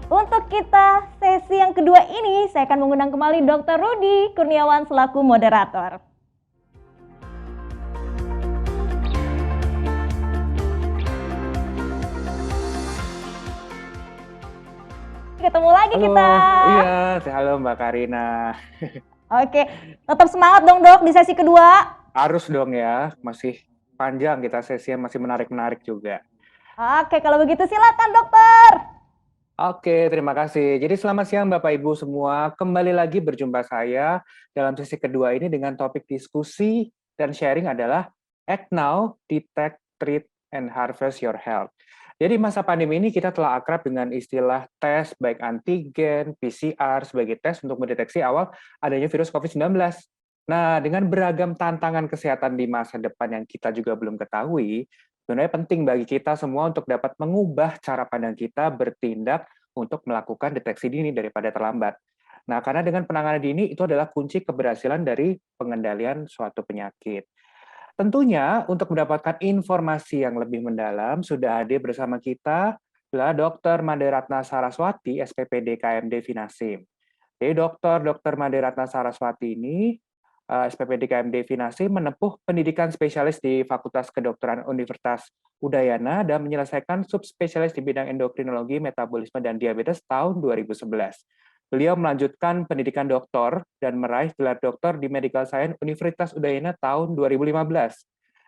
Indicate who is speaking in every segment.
Speaker 1: Untuk kita sesi yang kedua ini, saya akan mengundang kembali Dr. Rudy Kurniawan selaku moderator. Ketemu lagi
Speaker 2: Halo,
Speaker 1: kita.
Speaker 2: iya, halo Mbak Karina.
Speaker 1: Oke, tetap semangat dong dok di sesi kedua.
Speaker 2: Harus dong ya, masih panjang kita sesinya, masih menarik-menarik juga.
Speaker 1: Oke, kalau begitu silakan dokter.
Speaker 2: Oke, terima kasih. Jadi selamat siang Bapak Ibu semua. Kembali lagi berjumpa saya dalam sesi kedua ini dengan topik diskusi dan sharing adalah Act Now, Detect, Treat, and Harvest Your Health. Jadi masa pandemi ini kita telah akrab dengan istilah tes baik antigen, PCR sebagai tes untuk mendeteksi awal adanya virus COVID-19. Nah, dengan beragam tantangan kesehatan di masa depan yang kita juga belum ketahui, sebenarnya penting bagi kita semua untuk dapat mengubah cara pandang kita bertindak untuk melakukan deteksi dini daripada terlambat. Nah, karena dengan penanganan dini itu adalah kunci keberhasilan dari pengendalian suatu penyakit. Tentunya untuk mendapatkan informasi yang lebih mendalam sudah hadir bersama kita adalah Dr. Maderatna Saraswati, SPPD KMD Finasim. Jadi Dr. Maderatna Saraswati ini SPPD KMD Finasi menempuh pendidikan spesialis di Fakultas Kedokteran Universitas Udayana dan menyelesaikan subspesialis di bidang endokrinologi, metabolisme, dan diabetes tahun 2011. Beliau melanjutkan pendidikan doktor dan meraih gelar doktor di Medical Science Universitas Udayana tahun 2015.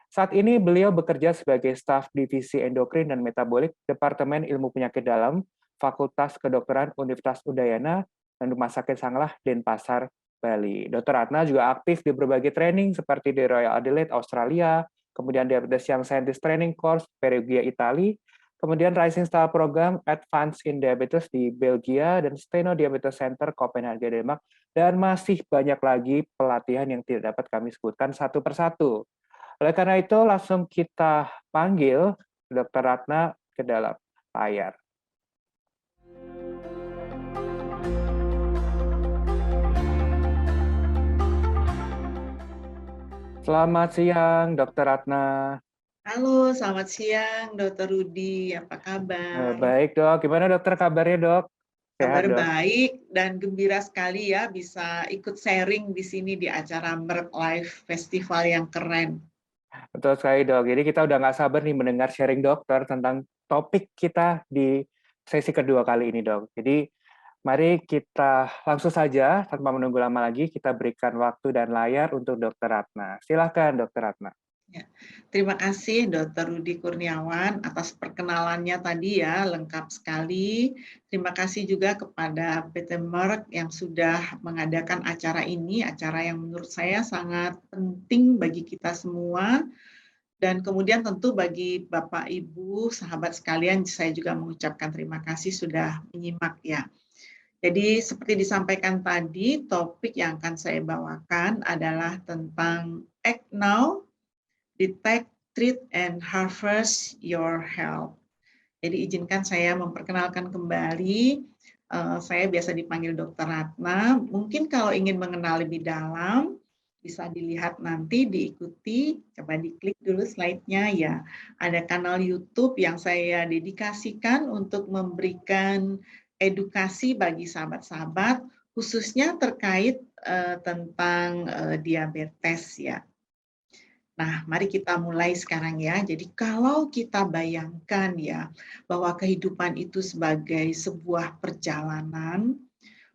Speaker 2: Saat ini beliau bekerja sebagai staf divisi endokrin dan metabolik Departemen Ilmu Penyakit Dalam Fakultas Kedokteran Universitas Udayana dan Rumah Sakit Sanglah, Denpasar, Bali. Dr. Ratna juga aktif di berbagai training seperti di Royal Adelaide, Australia, kemudian Diabetes Young Scientist Training Course, Perugia, Italia, kemudian Rising Star Program Advanced in Diabetes di Belgia, dan Steno Diabetes Center, Copenhagen, Denmark, dan masih banyak lagi pelatihan yang tidak dapat kami sebutkan satu persatu. Oleh karena itu, langsung kita panggil Dr. Ratna ke dalam layar. Selamat siang, Dr. Ratna.
Speaker 3: Halo, selamat siang, Dokter Rudi. Apa kabar?
Speaker 2: Baik, Dok. Gimana dokter kabarnya, Dok? Sehat,
Speaker 3: Kabar
Speaker 2: Dok?
Speaker 3: baik dan gembira sekali ya bisa ikut sharing di sini di acara Merck Life Festival yang keren.
Speaker 2: Betul sekali, Dok. Jadi kita udah nggak sabar nih mendengar sharing dokter tentang topik kita di sesi kedua kali ini, Dok. Jadi mari kita langsung saja, tanpa menunggu lama lagi, kita berikan waktu dan layar untuk Dr. Ratna. Silakan, Dr. Ratna.
Speaker 3: Ya. Terima kasih Dokter Rudi Kurniawan atas perkenalannya tadi ya, lengkap sekali. Terima kasih juga kepada PT Merck yang sudah mengadakan acara ini, acara yang menurut saya sangat penting bagi kita semua. Dan kemudian tentu bagi Bapak, Ibu, sahabat sekalian, saya juga mengucapkan terima kasih sudah menyimak ya. Jadi seperti disampaikan tadi, topik yang akan saya bawakan adalah tentang Act Now, Detect, Treat, and Harvest Your Health. Jadi izinkan saya memperkenalkan kembali, saya biasa dipanggil Dr. Ratna. Mungkin kalau ingin mengenal lebih dalam, bisa dilihat nanti, diikuti, coba diklik dulu slide-nya ya. Ada kanal YouTube yang saya dedikasikan untuk memberikan edukasi bagi sahabat-sahabat, khususnya terkait tentang diabetes ya. Nah, mari kita mulai sekarang ya. Jadi kalau kita bayangkan ya, bahwa kehidupan itu sebagai sebuah perjalanan,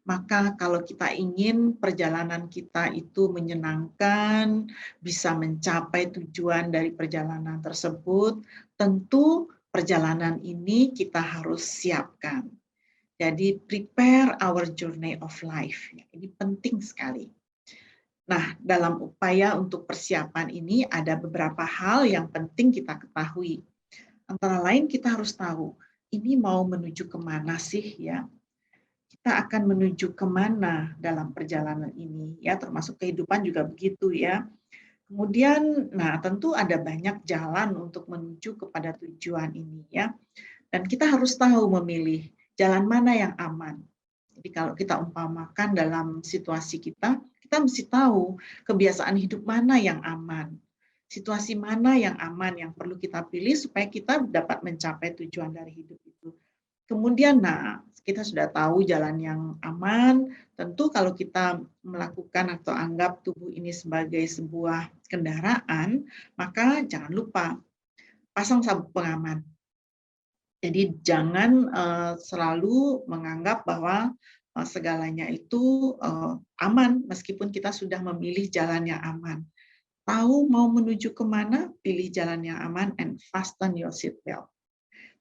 Speaker 3: maka kalau kita ingin perjalanan kita itu menyenangkan, bisa mencapai tujuan dari perjalanan tersebut, tentu perjalanan ini kita harus siapkan. Jadi prepare our journey of life. Ini penting sekali. Nah, dalam upaya untuk persiapan ini ada beberapa hal yang penting kita ketahui. Antara lain kita harus tahu, ini mau menuju kemana sih ya? Kita akan menuju kemana dalam perjalanan ini ya, termasuk kehidupan juga begitu ya. Kemudian, nah tentu ada banyak jalan untuk menuju kepada tujuan ini ya. Dan kita harus tahu memilih jalan mana yang aman. Jadi kalau kita umpamakan dalam situasi kita mesti tahu kebiasaan hidup mana yang aman, situasi mana yang aman yang perlu kita pilih supaya kita dapat mencapai tujuan dari hidup itu. Kemudian, nah, kita sudah tahu jalan yang aman. Tentu kalau kita melakukan atau anggap tubuh ini sebagai sebuah kendaraan, maka jangan lupa pasang sabuk pengaman. Jadi jangan selalu menganggap bahwa segalanya itu aman meskipun kita sudah memilih jalan yang aman. Tahu mau menuju kemana, pilih jalan yang aman and fasten your seat belt.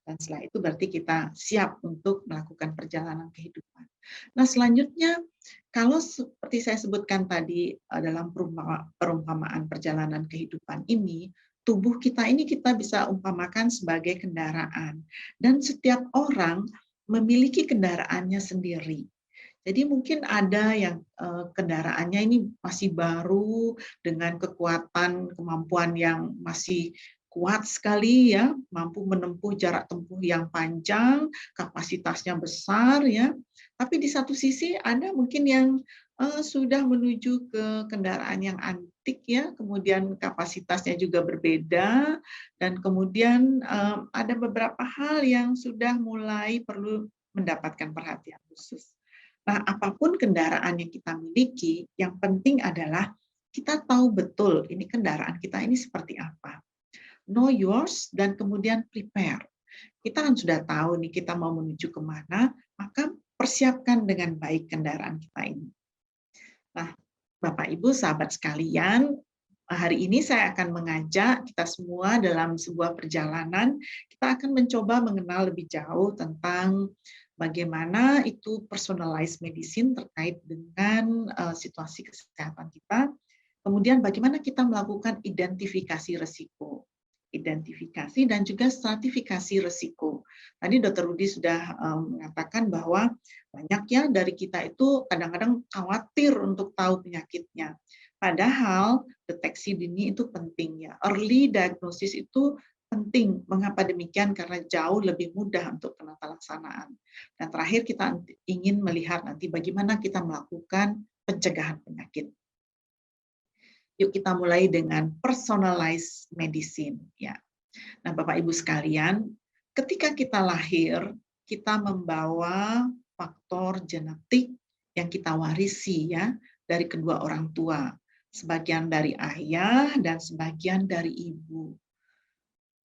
Speaker 3: Dan setelah itu berarti kita siap untuk melakukan perjalanan kehidupan. Nah, selanjutnya, kalau seperti saya sebutkan tadi dalam perumpamaan perjalanan kehidupan ini, tubuh kita ini kita bisa umpamakan sebagai kendaraan. Dan setiap orang memiliki kendaraannya sendiri. Jadi mungkin ada yang kendaraannya ini masih baru dengan kekuatan, kemampuan yang masih kuat sekali ya, mampu menempuh jarak tempuh yang panjang, kapasitasnya besar ya. Tapi di satu sisi ada mungkin yang sudah menuju ke kendaraan yang antik ya, kemudian kapasitasnya juga berbeda dan kemudian ada beberapa hal yang sudah mulai perlu mendapatkan perhatian khusus. Nah, apapun kendaraan yang kita miliki, yang penting adalah kita tahu betul ini kendaraan kita ini seperti apa. Know yours dan kemudian prepare. Kita kan sudah tahu nih kita mau menuju kemana, maka persiapkan dengan baik kendaraan kita ini. Nah, Bapak Ibu, sahabat sekalian, hari ini saya akan mengajak kita semua dalam sebuah perjalanan, kita akan mencoba mengenal lebih jauh tentang bagaimana itu personalized medicine terkait dengan situasi kesehatan kita, kemudian bagaimana kita melakukan identifikasi risiko. Identifikasi dan juga stratifikasi risiko. Tadi Dr. Rudy sudah mengatakan bahwa banyak ya dari kita itu kadang-kadang khawatir untuk tahu penyakitnya. Padahal deteksi dini itu penting ya. Early diagnosis itu penting. Mengapa demikian? Karena jauh lebih mudah untuk penata laksanaan. Dan terakhir kita ingin melihat nanti bagaimana kita melakukan pencegahan penyakit. Yuk kita mulai dengan personalized medicine ya. Nah, Bapak Ibu sekalian, ketika kita lahir, kita membawa faktor genetik yang kita warisi ya dari kedua orang tua, sebagian dari ayah dan sebagian dari ibu.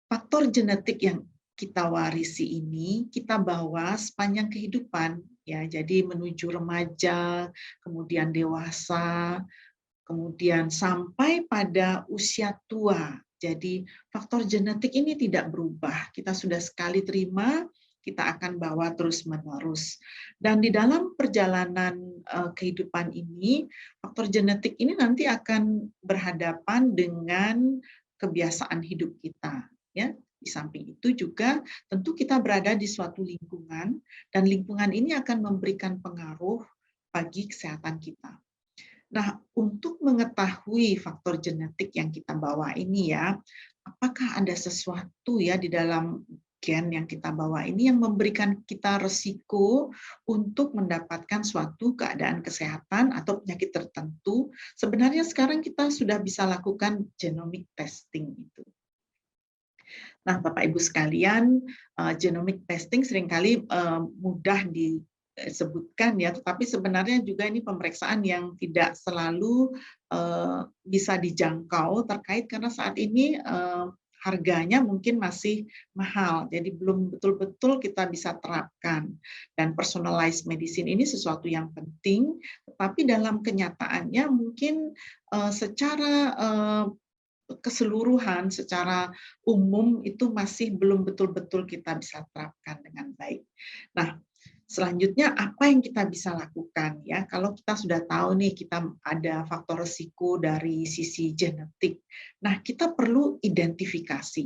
Speaker 3: Faktor genetik yang kita warisi ini kita bawa sepanjang kehidupan ya, jadi menuju remaja, kemudian dewasa, kemudian sampai pada usia tua. Jadi faktor genetik ini tidak berubah. Kita sudah sekali terima, kita akan bawa terus-menerus. Dan di dalam perjalanan kehidupan ini, faktor genetik ini nanti akan berhadapan dengan kebiasaan hidup kita. Ya, di samping itu juga tentu kita berada di suatu lingkungan, dan lingkungan ini akan memberikan pengaruh bagi kesehatan kita. Nah, untuk mengetahui faktor genetik yang kita bawa ini ya, apakah ada sesuatu ya di dalam gen yang kita bawa ini yang memberikan kita resiko untuk mendapatkan suatu keadaan kesehatan atau penyakit tertentu? Sebenarnya sekarang kita sudah bisa lakukan genomic testing itu. Nah, Bapak Ibu sekalian, genomic testing seringkali mudah disebutkan ya, tetapi sebenarnya juga ini pemeriksaan yang tidak selalu bisa dijangkau terkait karena saat ini harganya mungkin masih mahal, jadi belum betul-betul kita bisa terapkan. Dan personalized medicine ini sesuatu yang penting, tetapi dalam kenyataannya mungkin secara keseluruhan, secara umum itu masih belum betul-betul kita bisa terapkan dengan baik. Nah, selanjutnya apa yang kita bisa lakukan ya? Kalau kita sudah tahu nih kita ada faktor risiko dari sisi genetik. Nah, kita perlu identifikasi.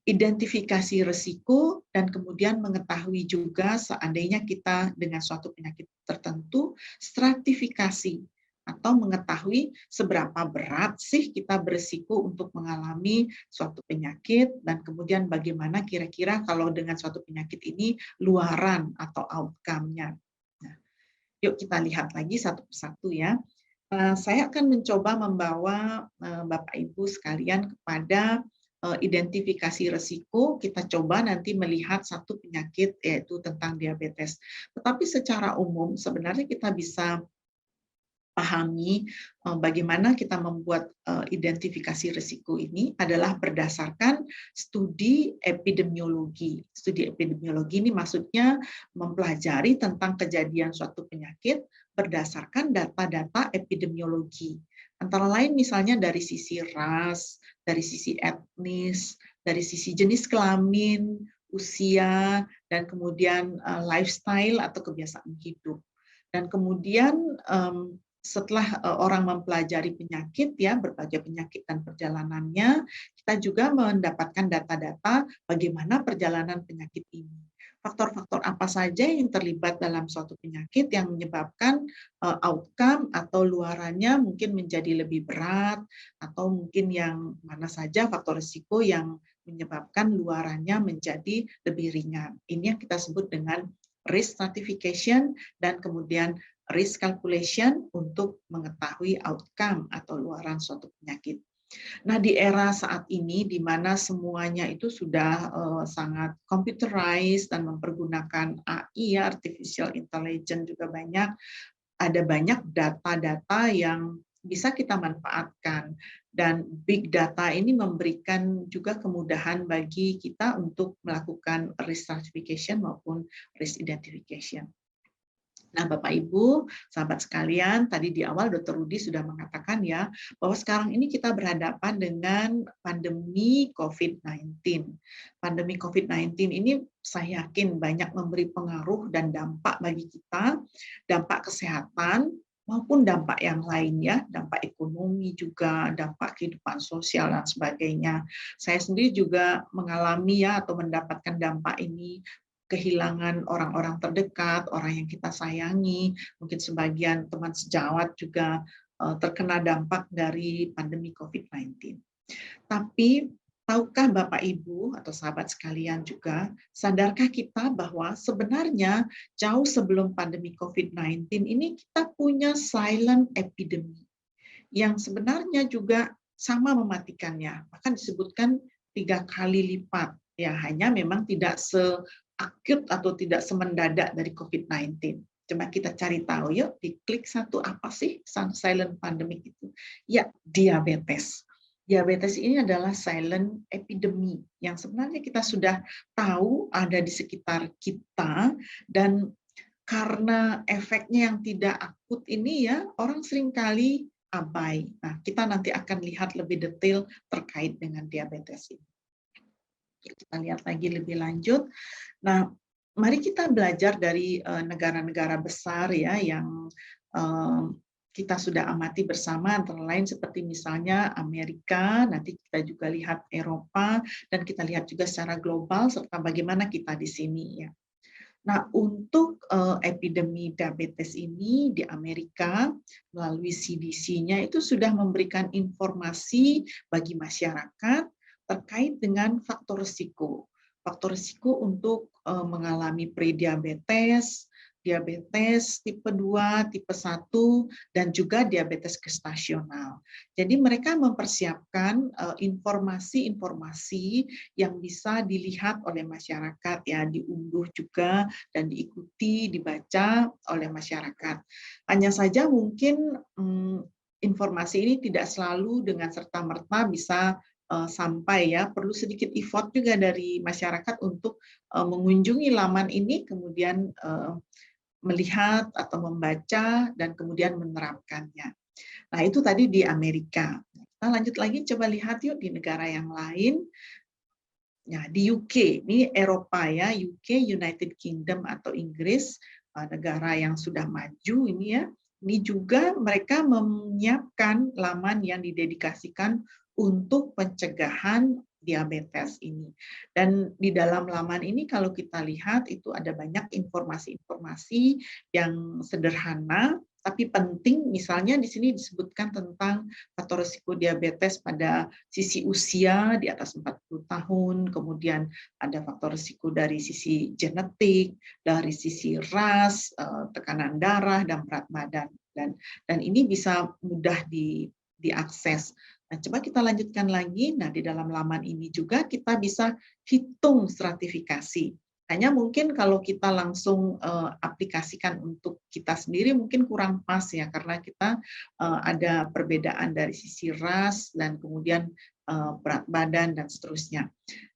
Speaker 3: Identifikasi risiko dan kemudian mengetahui juga seandainya kita dengan suatu penyakit tertentu, stratifikasi atau mengetahui seberapa berat sih kita berisiko untuk mengalami suatu penyakit dan kemudian bagaimana kira-kira kalau dengan suatu penyakit ini luaran atau outcome-nya. Nah, yuk kita lihat lagi satu persatu ya. Saya akan mencoba membawa Bapak Ibu sekalian kepada identifikasi risiko, kita coba nanti melihat satu penyakit yaitu tentang diabetes. Tetapi secara umum sebenarnya kita bisa pahami bagaimana kita membuat identifikasi risiko ini adalah berdasarkan studi epidemiologi. Studi epidemiologi ini maksudnya mempelajari tentang kejadian suatu penyakit berdasarkan data-data epidemiologi. Antara lain misalnya dari sisi ras, dari sisi etnis, dari sisi jenis kelamin, usia, dan kemudian lifestyle atau kebiasaan hidup. Dan kemudian setelah orang mempelajari penyakit ya, berbagai penyakit dan perjalanannya, kita juga mendapatkan data-data bagaimana perjalanan penyakit ini. Faktor-faktor apa saja yang terlibat dalam suatu penyakit yang menyebabkan outcome atau luarannya mungkin menjadi lebih berat, atau mungkin yang mana saja faktor risiko yang menyebabkan luarannya menjadi lebih ringan. Ini yang kita sebut dengan risk stratification dan kemudian risk calculation untuk mengetahui outcome atau luaran suatu penyakit. Nah, di era saat ini di mana semuanya itu sudah sangat computerized dan mempergunakan AI, artificial intelligence juga banyak, ada banyak data-data yang bisa kita manfaatkan. Dan big data ini memberikan juga kemudahan bagi kita untuk melakukan risk stratification maupun risk identification. Nah, Bapak Ibu, sahabat sekalian, tadi di awal Dr. Rudi sudah mengatakan ya, bahwa sekarang ini kita berhadapan dengan pandemi COVID-19. Pandemi COVID-19 ini saya yakin banyak memberi pengaruh dan dampak bagi kita, dampak kesehatan, maupun dampak yang lain ya, dampak ekonomi juga, dampak kehidupan sosial dan sebagainya. Saya sendiri juga mengalami ya atau mendapatkan dampak ini, kehilangan orang-orang terdekat, orang yang kita sayangi, mungkin sebagian teman sejawat juga terkena dampak dari pandemi COVID-19. Tapi tahukah Bapak Ibu atau sahabat sekalian juga, sadarkah kita bahwa sebenarnya jauh sebelum pandemi COVID-19 ini kita punya silent epidemic yang sebenarnya juga sama mematikannya, bahkan disebutkan 3 kali lipat. Ya, hanya memang tidak seakut atau tidak semendadak dari COVID-19. Coba kita cari tahu yuk, diklik satu, apa sih silent pandemic itu? Ya, diabetes. Diabetes ini adalah silent epidemic yang sebenarnya kita sudah tahu ada di sekitar kita, dan karena efeknya yang tidak akut ini ya, orang seringkali abai. Nah, kita nanti akan lihat lebih detail terkait dengan diabetes ini. Kita lihat lagi lebih lanjut. Nah, mari kita belajar dari negara-negara besar ya yang kita sudah amati bersama, antara lain seperti misalnya Amerika, nanti kita juga lihat Eropa, dan kita lihat juga secara global serta bagaimana kita di sini ya. Nah, untuk epidemi diabetes ini di Amerika melalui CDC-nya itu sudah memberikan informasi bagi masyarakat terkait dengan faktor risiko. Faktor risiko untuk mengalami prediabetes, diabetes tipe 2, tipe 1, dan juga diabetes gestasional. Jadi mereka mempersiapkan informasi-informasi yang bisa dilihat oleh masyarakat, ya, diunduh juga dan diikuti, dibaca oleh masyarakat. Hanya saja mungkin informasi ini tidak selalu dengan serta-merta bisa sampai ya, perlu sedikit effort juga dari masyarakat untuk mengunjungi laman ini, kemudian melihat atau membaca dan kemudian menerapkannya. Nah, itu tadi di Amerika. Kita lanjut lagi, coba lihat yuk di negara yang lain. Nah, di UK, ini Eropa ya, UK, United Kingdom atau Inggris, negara yang sudah maju ini ya. Ini juga mereka menyiapkan laman yang didedikasikan untuk pencegahan diabetes ini. Dan di dalam laman ini kalau kita lihat itu ada banyak informasi-informasi yang sederhana tapi penting. Misalnya di sini disebutkan tentang faktor risiko diabetes pada sisi usia di atas 40 tahun, kemudian ada faktor risiko dari sisi genetik, dari sisi ras, tekanan darah dan berat badan, dan ini bisa mudah diakses. Nah, coba kita lanjutkan lagi. Nah, di dalam laman ini juga kita bisa hitung stratifikasi. Hanya mungkin kalau kita langsung aplikasikan untuk kita sendiri mungkin kurang pas ya, karena kita ada perbedaan dari sisi ras dan kemudian berat badan dan seterusnya.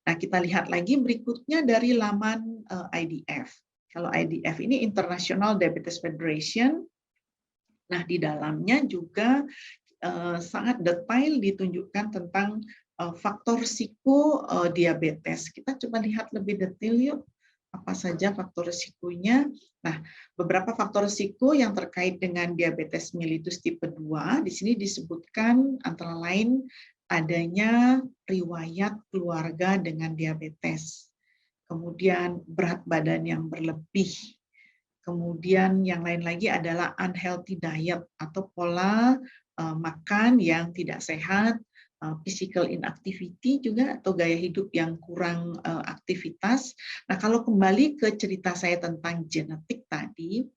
Speaker 3: Nah, kita lihat lagi berikutnya dari laman IDF. Kalau IDF ini International Diabetes Federation. Nah, di dalamnya juga sangat detail ditunjukkan tentang faktor risiko diabetes. Kita coba lihat lebih detail yuk, apa saja faktor risikonya. Nah, beberapa faktor risiko yang terkait dengan diabetes mellitus tipe 2, di sini disebutkan antara lain adanya riwayat keluarga dengan diabetes, kemudian berat badan yang berlebih, kemudian yang lain lagi adalah unhealthy diet atau pola makan yang tidak sehat, physical inactivity juga atau gaya hidup yang kurang aktivitas. Nah, kalau kembali ke cerita saya tentang genetik tadi,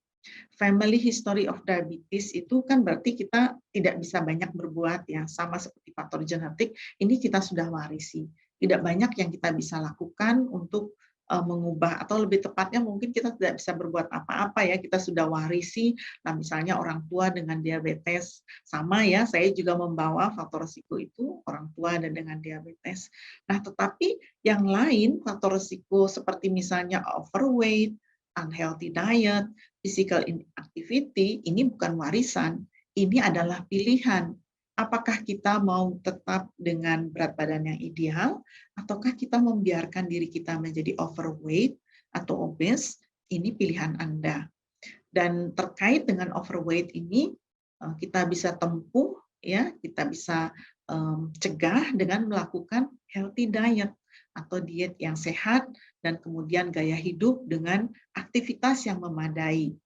Speaker 3: family history of diabetes itu kan berarti kita tidak bisa banyak berbuat ya, sama seperti faktor genetik, ini kita sudah warisi. Tidak banyak yang kita bisa lakukan untuk mengubah, atau lebih tepatnya mungkin kita tidak bisa berbuat apa-apa ya, kita sudah warisi. Nah, misalnya orang tua dengan diabetes, sama ya, saya juga membawa faktor risiko itu, orang tua dan dengan diabetes. Nah, tetapi yang lain faktor risiko seperti misalnya overweight, unhealthy diet, physical inactivity, ini bukan warisan, ini adalah pilihan. Apakah kita mau tetap dengan berat badan yang ideal, ataukah kita membiarkan diri kita menjadi overweight atau obese? Ini pilihan Anda. Dan terkait dengan overweight ini, kita bisa tempuh, ya, kita bisa cegah dengan melakukan healthy diet atau diet yang sehat dan kemudian gaya hidup dengan aktivitas yang memadai.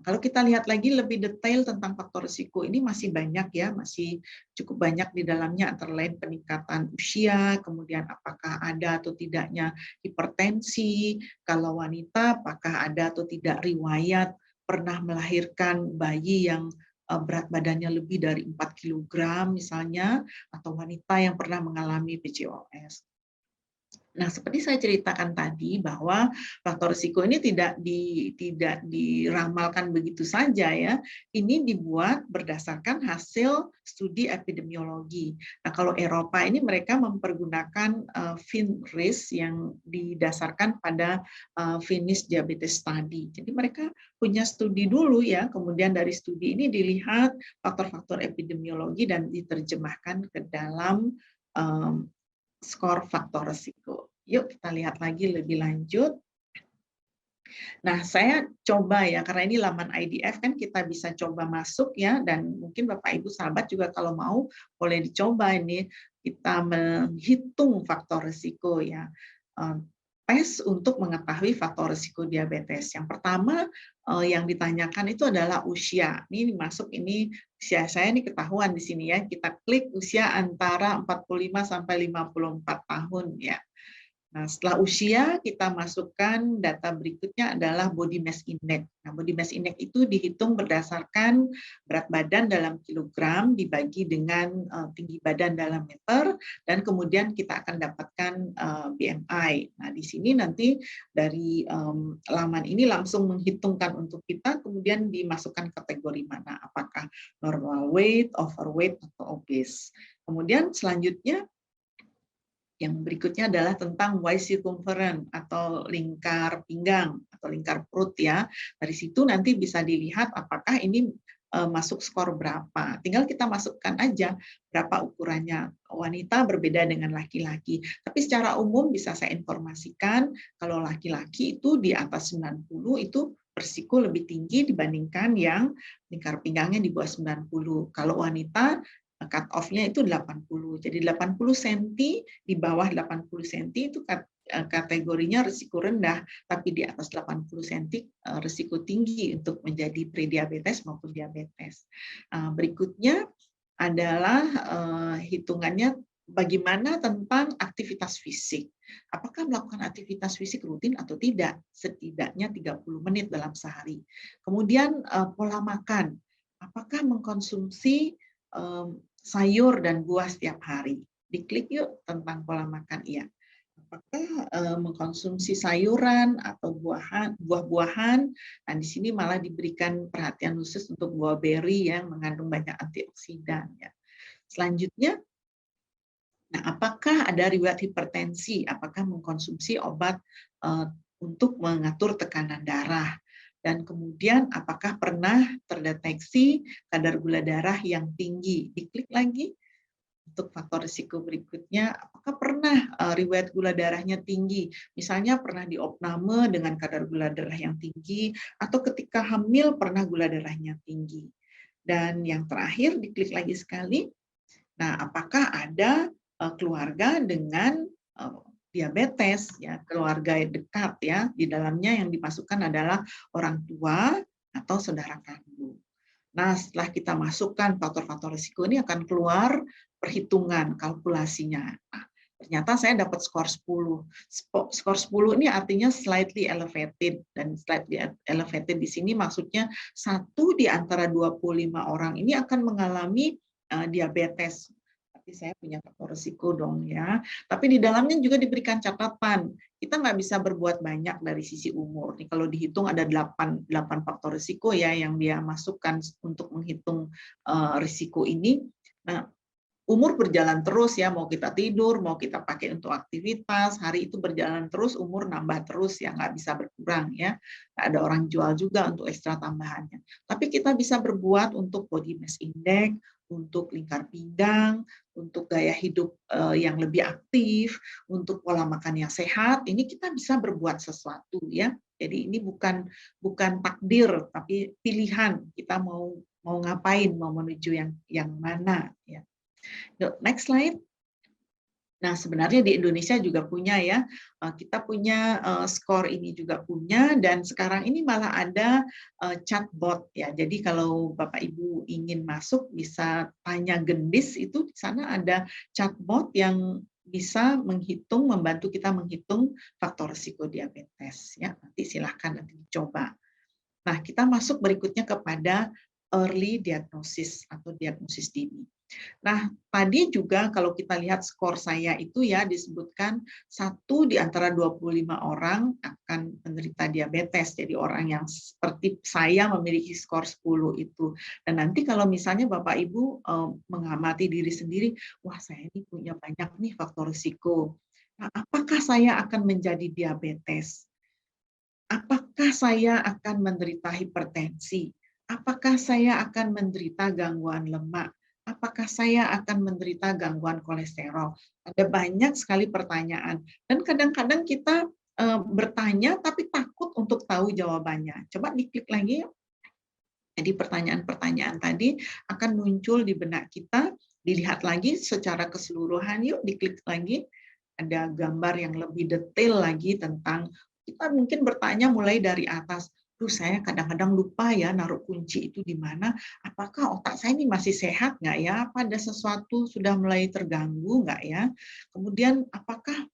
Speaker 3: Kalau kita lihat lagi lebih detail tentang faktor risiko ini masih banyak ya, masih cukup banyak di dalamnya, antara lain peningkatan usia, kemudian apakah ada atau tidaknya hipertensi, kalau wanita apakah ada atau tidak riwayat pernah melahirkan bayi yang berat badannya lebih dari 4 kg misalnya, atau wanita yang pernah mengalami PCOS. Nah, seperti saya ceritakan tadi bahwa faktor risiko ini tidak diramalkan begitu saja ya. Ini dibuat berdasarkan hasil studi epidemiologi. Nah, kalau Eropa ini mereka mempergunakan FINRIS yang didasarkan pada Finnish Diabetes Study. Jadi mereka punya studi dulu ya, kemudian dari studi ini dilihat faktor-faktor epidemiologi dan diterjemahkan ke dalam skor faktor risiko. Yuk kita lihat lagi lebih lanjut. Nah, saya coba ya, karena ini laman IDF kan kita bisa coba masuk ya, dan mungkin Bapak Ibu sahabat juga kalau mau boleh dicoba ini, kita menghitung faktor risiko ya. Tes untuk mengetahui faktor risiko diabetes. Yang pertama yang ditanyakan itu adalah usia. Ini masuk, ini usia saya ini ketahuan di sini ya. Kita klik usia antara 45 sampai 54 tahun ya. Nah, setelah usia kita masukkan data berikutnya adalah body mass index. Nah, body mass index itu dihitung berdasarkan berat badan dalam kilogram dibagi dengan tinggi badan dalam meter, dan kemudian kita akan dapatkan BMI. Nah, di sini nanti dari laman ini langsung menghitungkan untuk kita, kemudian dimasukkan kategori mana, apakah normal weight, overweight, atau obese. Kemudian selanjutnya yang berikutnya adalah tentang waist circumference atau lingkar pinggang atau lingkar perut ya. Dari situ nanti bisa dilihat apakah ini masuk skor berapa. Tinggal kita masukkan aja berapa ukurannya. Wanita berbeda dengan laki-laki. Tapi secara umum bisa saya informasikan kalau laki-laki itu di atas 90 itu berisiko lebih tinggi dibandingkan yang lingkar pinggangnya di bawah 90. Kalau wanita cut off-nya itu 80. Jadi 80 cm, di bawah 80 cm itu kategorinya risiko rendah, tapi di atas 80 cm risiko tinggi untuk menjadi prediabetes maupun diabetes. Berikutnya adalah hitungannya bagaimana tentang aktivitas fisik. Apakah melakukan aktivitas fisik rutin atau tidak? Setidaknya 30 menit dalam sehari. Kemudian pola makan. Apakah mengkonsumsi sayur dan buah setiap hari. Diklik yuk tentang pola makan iya. Apakah mengkonsumsi sayuran atau buah-buahan? Nah, di sini malah diberikan perhatian khusus untuk buah beri yang mengandung banyak antioksidan. Ya. Selanjutnya, nah, apakah ada riwayat hipertensi? Apakah mengkonsumsi obat untuk mengatur tekanan darah? Dan kemudian apakah pernah terdeteksi kadar gula darah yang tinggi? Diklik lagi untuk faktor risiko berikutnya, apakah pernah riwayat gula darahnya tinggi? Misalnya pernah diopname dengan kadar gula darah yang tinggi, atau ketika hamil pernah gula darahnya tinggi. Dan yang terakhir, diklik lagi sekali. Nah, apakah ada keluarga dengan diabetes, ya, keluarga dekat, ya, di dalamnya yang dimasukkan adalah orang tua atau saudara kandung. Nah, setelah kita masukkan faktor-faktor risiko ini akan keluar perhitungan kalkulasinya. Nah, ternyata saya dapat skor 10. Skor 10 ini artinya slightly elevated, dan slightly elevated di sini maksudnya 1 di antara 25 orang ini akan mengalami diabetes. Tapi saya punya faktor risiko dong, ya. Tapi di dalamnya juga diberikan catatan. Kita nggak bisa berbuat banyak dari sisi umur. Nih, kalau dihitung ada 8 faktor risiko ya yang dia masukkan untuk menghitung risiko ini. Nah, umur berjalan terus ya, mau kita tidur, mau kita pakai untuk aktivitas, hari itu berjalan terus, umur nambah terus ya, nggak bisa berkurang ya. Ada orang jual juga untuk ekstra tambahannya. Tapi kita bisa berbuat untuk body mass index, untuk lingkar pinggang, untuk gaya hidup yang lebih aktif, untuk pola makan yang sehat. Ini kita bisa berbuat sesuatu ya. Jadi ini bukan takdir, tapi pilihan kita mau ngapain, mau menuju yang mana ya. Next slide. Nah, sebenarnya di Indonesia juga punya ya, kita punya skor ini juga punya, dan sekarang ini malah ada chatbot ya. Jadi kalau Bapak Ibu ingin masuk bisa tanya gendis, itu di sana ada chatbot yang bisa membantu kita menghitung faktor risiko diabetes ya. Nanti silahkan nanti dicoba. Nah, kita masuk berikutnya kepada early diagnosis atau diagnosis dini. Nah, tadi juga kalau kita lihat skor saya itu ya disebutkan 1 di antara 25 orang akan menderita diabetes. Jadi orang yang seperti saya memiliki skor 10 itu. Dan nanti kalau misalnya Bapak Ibu mengamati diri sendiri, wah saya ini punya banyak nih faktor risiko. Nah, apakah saya akan menjadi diabetes? Apakah saya akan menderita hipertensi? Apakah saya akan menderita gangguan lemak? Apakah saya akan menderita gangguan kolesterol? Ada banyak sekali pertanyaan. Dan kadang-kadang kita bertanya tapi takut untuk tahu jawabannya. Coba diklik lagi. Jadi pertanyaan-pertanyaan tadi akan muncul di benak kita. Dilihat lagi secara keseluruhan. Yuk diklik lagi. Ada gambar yang lebih detail lagi tentang, kita mungkin bertanya mulai dari atas. Saya kadang-kadang lupa ya naruh kunci itu di mana. Apakah otak saya ini masih sehat nggak ya? Apa ada sesuatu sudah mulai terganggu nggak ya? Kemudian apakah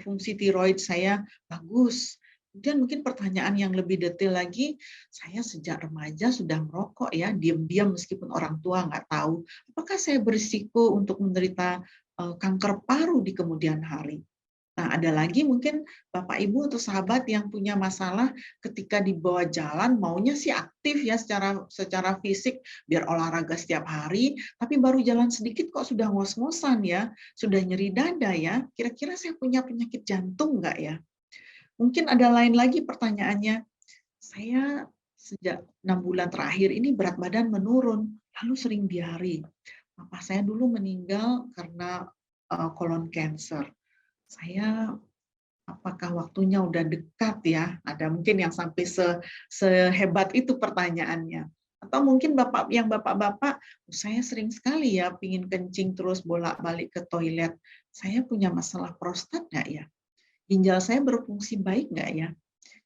Speaker 3: fungsi tiroid saya bagus? Kemudian mungkin pertanyaan yang lebih detail lagi, saya sejak remaja sudah merokok ya, diam-diam meskipun orang tua nggak tahu. Apakah saya berisiko untuk menderita kanker paru di kemudian hari? Nah, ada lagi mungkin Bapak Ibu atau sahabat yang punya masalah ketika dibawa jalan, maunya sih aktif ya secara fisik, biar olahraga setiap hari, tapi baru jalan sedikit kok sudah ngos-ngosan ya, sudah nyeri dada ya, kira-kira saya punya penyakit jantung nggak ya? Mungkin ada lain lagi pertanyaannya, saya sejak 6 bulan terakhir ini berat badan menurun, lalu sering diare. Papa saya dulu meninggal karena colon cancer. Saya apakah waktunya udah dekat ya? Ada mungkin yang sampai sehebat itu pertanyaannya. Atau mungkin bapak-bapak, saya sering sekali ya pingin kencing terus bolak-balik ke toilet. Saya punya masalah prostat nggak ya? Ginjal saya berfungsi baik nggak ya?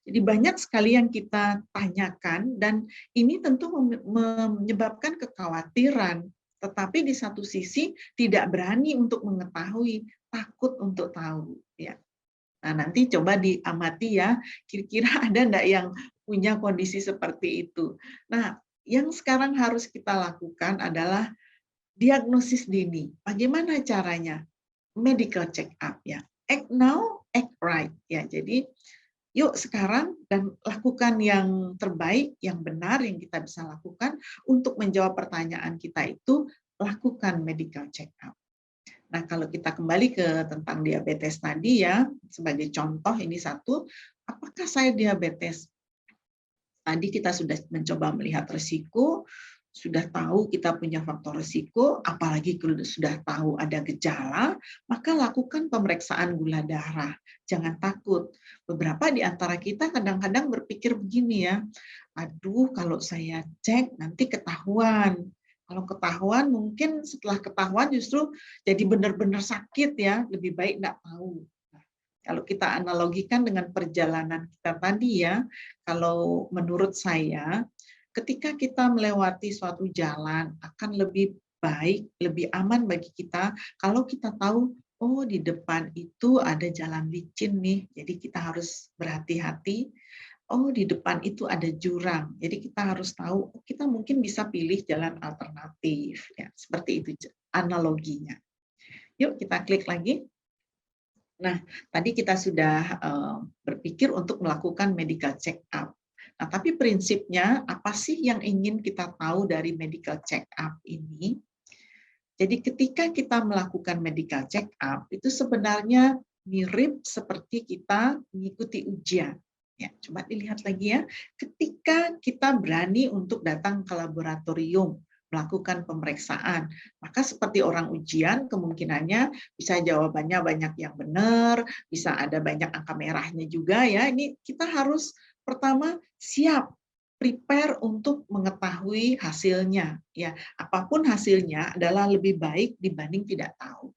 Speaker 3: Jadi banyak sekali yang kita tanyakan, dan ini tentu menyebabkan kekhawatiran. Tetapi di satu sisi tidak berani untuk mengetahui, takut untuk tahu. Ya. Nah, nanti coba diamati ya, kira-kira ada enggak yang punya kondisi seperti itu. Nah, yang sekarang harus kita lakukan adalah diagnosis dini. Bagaimana caranya? Medical check up ya. Act now, act right ya. Jadi yuk sekarang dan lakukan yang terbaik, yang benar yang kita bisa lakukan untuk menjawab pertanyaan kita itu, lakukan medical check up. Nah, kalau kita kembali ke tentang diabetes tadi ya, sebagai contoh ini satu, apakah saya diabetes? Tadi kita sudah mencoba melihat risiko, sudah tahu kita punya faktor risiko, apalagi kalau sudah tahu ada gejala, maka lakukan pemeriksaan gula darah. Jangan takut. Beberapa di antara kita kadang-kadang berpikir begini ya, aduh kalau saya cek nanti ketahuan. Kalau ketahuan mungkin setelah ketahuan justru jadi benar-benar sakit ya, lebih baik enggak tahu. Kalau kita analogikan dengan perjalanan kita tadi ya, kalau menurut saya, ketika kita melewati suatu jalan akan lebih baik, lebih aman bagi kita kalau kita tahu, oh di depan itu ada jalan licin nih, jadi kita harus berhati-hati. Oh di depan itu ada jurang, jadi kita harus tahu kita mungkin bisa pilih jalan alternatif. Ya, seperti itu analoginya. Yuk kita klik lagi. Nah, tadi kita sudah berpikir untuk melakukan medical check up. Nah, tapi prinsipnya apa sih yang ingin kita tahu dari medical check up ini? Jadi ketika kita melakukan medical check up, itu sebenarnya mirip seperti kita mengikuti ujian. Ya, coba dilihat lagi ya. Ketika kita berani untuk datang ke laboratorium, melakukan pemeriksaan. Maka seperti orang ujian, kemungkinannya bisa jawabannya banyak yang benar, bisa ada banyak angka merahnya juga ya. Ini kita harus pertama siap, prepare untuk mengetahui hasilnya. Ya, apapun hasilnya adalah lebih baik dibanding tidak tahu.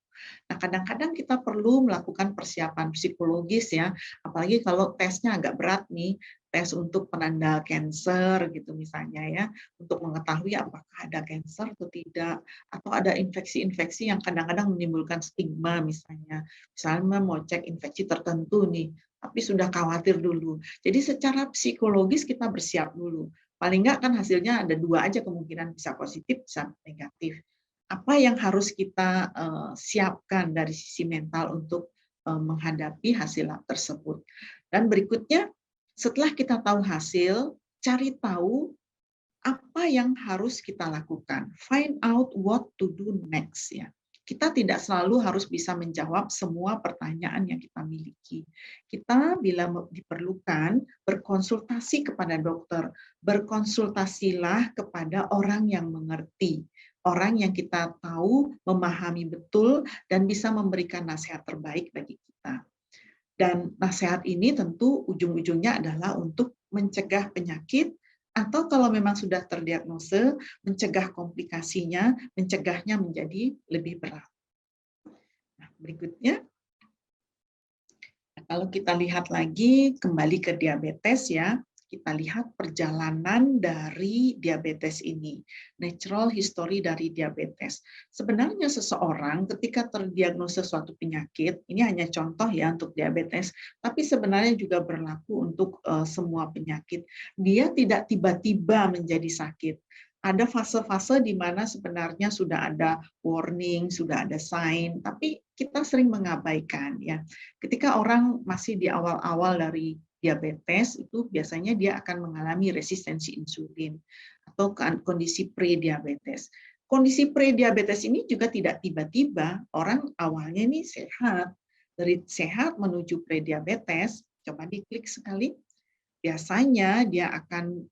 Speaker 3: Nah, kadang-kadang kita perlu melakukan persiapan psikologis ya, apalagi kalau tesnya agak berat nih, tes untuk penanda kanker gitu misalnya ya, untuk mengetahui apakah ada kanker atau tidak, atau ada infeksi-infeksi yang kadang-kadang menimbulkan stigma misalnya mau cek infeksi tertentu nih, tapi sudah khawatir dulu. Jadi secara psikologis kita bersiap dulu. Paling nggak kan hasilnya ada dua aja kemungkinan, bisa positif, bisa negatif. Apa yang harus kita siapkan dari sisi mental untuk menghadapi hasil lab tersebut. Dan berikutnya, setelah kita tahu hasil, cari tahu apa yang harus kita lakukan. Find out what to do next ya. Kita tidak selalu harus bisa menjawab semua pertanyaan yang kita miliki. Kita bila diperlukan berkonsultasi kepada dokter, berkonsultasilah kepada orang yang mengerti, orang yang kita tahu memahami betul dan bisa memberikan nasihat terbaik bagi kita. Dan nasihat ini tentu ujung-ujungnya adalah untuk mencegah penyakit, atau kalau memang sudah terdiagnosa, mencegah komplikasinya, mencegahnya menjadi lebih berat. Nah, berikutnya, kalau kita lihat lagi kembali ke diabetes ya, kita lihat perjalanan dari diabetes ini, natural history dari diabetes. Sebenarnya seseorang ketika terdiagnosa suatu penyakit, ini hanya contoh ya untuk diabetes, tapi sebenarnya juga berlaku untuk semua penyakit. Dia tidak tiba-tiba menjadi sakit. Ada fase-fase di mana sebenarnya sudah ada warning, sudah ada sign, tapi kita sering mengabaikan ya. Ketika orang masih di awal-awal dari diabetes, itu biasanya dia akan mengalami resistensi insulin atau kondisi pre-diabetes. Kondisi pre-diabetes ini juga tidak tiba-tiba, orang awalnya ini sehat, dari sehat menuju pre-diabetes, coba diklik sekali, biasanya dia akan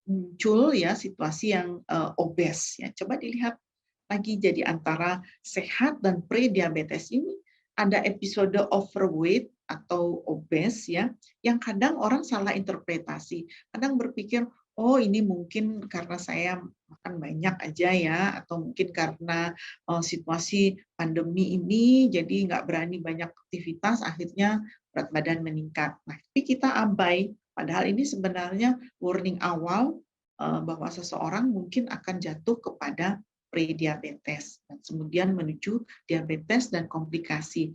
Speaker 3: muncul ya situasi yang obes ya. Coba dilihat lagi, jadi antara sehat dan pre-diabetes ini ada episode overweight atau obes ya, yang kadang orang salah interpretasi. Kadang berpikir, oh ini mungkin karena saya makan banyak aja ya, atau mungkin karena situasi pandemi ini jadi nggak berani banyak aktivitas, akhirnya berat badan meningkat. Nah, tapi kita abai, padahal ini sebenarnya warning awal bahwa seseorang mungkin akan jatuh kepada pre-diabetes dan kemudian menuju diabetes dan komplikasi.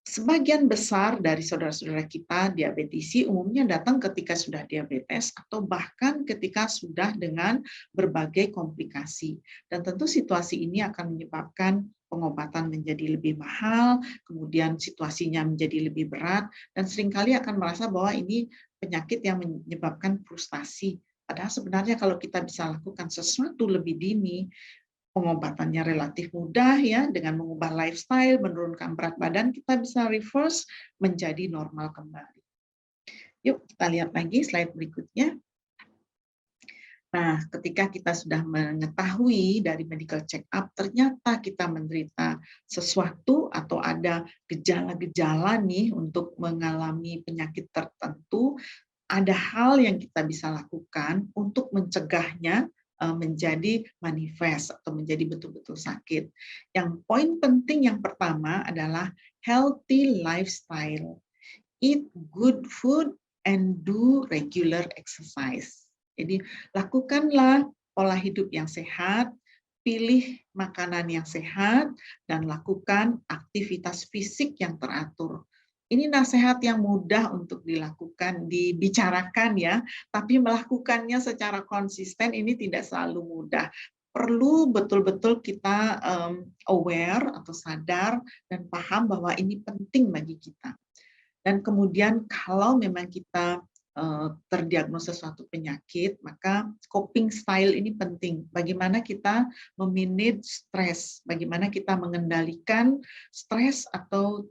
Speaker 3: Sebagian besar dari saudara-saudara kita diabetisi umumnya datang ketika sudah diabetes atau bahkan ketika sudah dengan berbagai komplikasi. Dan tentu situasi ini akan menyebabkan pengobatan menjadi lebih mahal, kemudian situasinya menjadi lebih berat, dan seringkali akan merasa bahwa ini penyakit yang menyebabkan frustasi. Padahal sebenarnya kalau kita bisa lakukan sesuatu lebih dini, pengobatannya relatif mudah ya, dengan mengubah lifestyle, menurunkan berat badan, kita bisa reverse menjadi normal kembali. Yuk kita lihat lagi slide berikutnya. Nah, ketika kita sudah mengetahui dari medical check up, ternyata kita menderita sesuatu atau ada gejala-gejala nih untuk mengalami penyakit tertentu, ada hal yang kita bisa lakukan untuk mencegahnya menjadi manifest atau menjadi betul-betul sakit. Yang poin penting yang pertama adalah healthy lifestyle. Eat good food and do regular exercise. Jadi lakukanlah pola hidup yang sehat, pilih makanan yang sehat, dan lakukan aktivitas fisik yang teratur. Ini nasihat yang mudah untuk dilakukan, dibicarakan ya, tapi melakukannya secara konsisten ini tidak selalu mudah. Perlu betul-betul kita aware atau sadar dan paham bahwa ini penting bagi kita. Dan kemudian kalau memang kita terdiagnosa suatu penyakit, maka coping style ini penting. Bagaimana kita memanage stres, bagaimana kita mengendalikan stres atau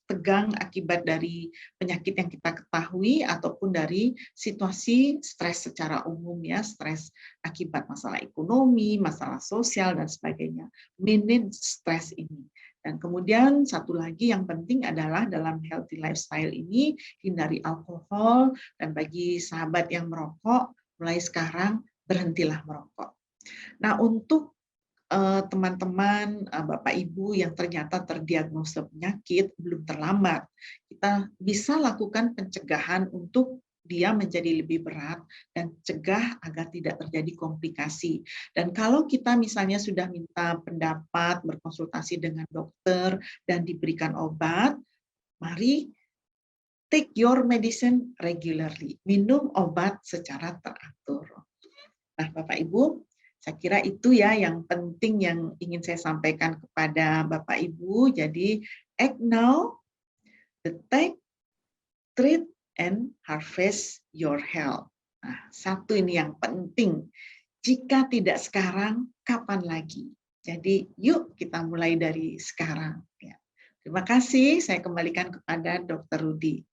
Speaker 3: tegang akibat dari penyakit yang kita ketahui ataupun dari situasi stres secara umum ya, stres akibat masalah ekonomi, masalah sosial dan sebagainya. Manage stres ini. Dan kemudian satu lagi yang penting adalah dalam healthy lifestyle ini hindari alkohol, dan bagi sahabat yang merokok mulai sekarang berhentilah merokok. Nah, untuk teman-teman, Bapak Ibu yang ternyata terdiagnosa penyakit, belum terlambat. Kita bisa lakukan pencegahan untuk dia menjadi lebih berat dan cegah agar tidak terjadi komplikasi. Dan kalau kita misalnya sudah minta pendapat, berkonsultasi dengan dokter dan diberikan obat, mari take your medicine regularly. Minum obat secara teratur. Nah, Bapak Ibu, saya kira itu ya yang penting yang ingin saya sampaikan kepada Bapak Ibu. Jadi, act now, detect, treat, and harvest your health. Nah, satu ini yang penting. Jika tidak sekarang, kapan lagi? Jadi, yuk kita mulai dari sekarang. Ya. Terima kasih, saya kembalikan kepada Dr. Rudi.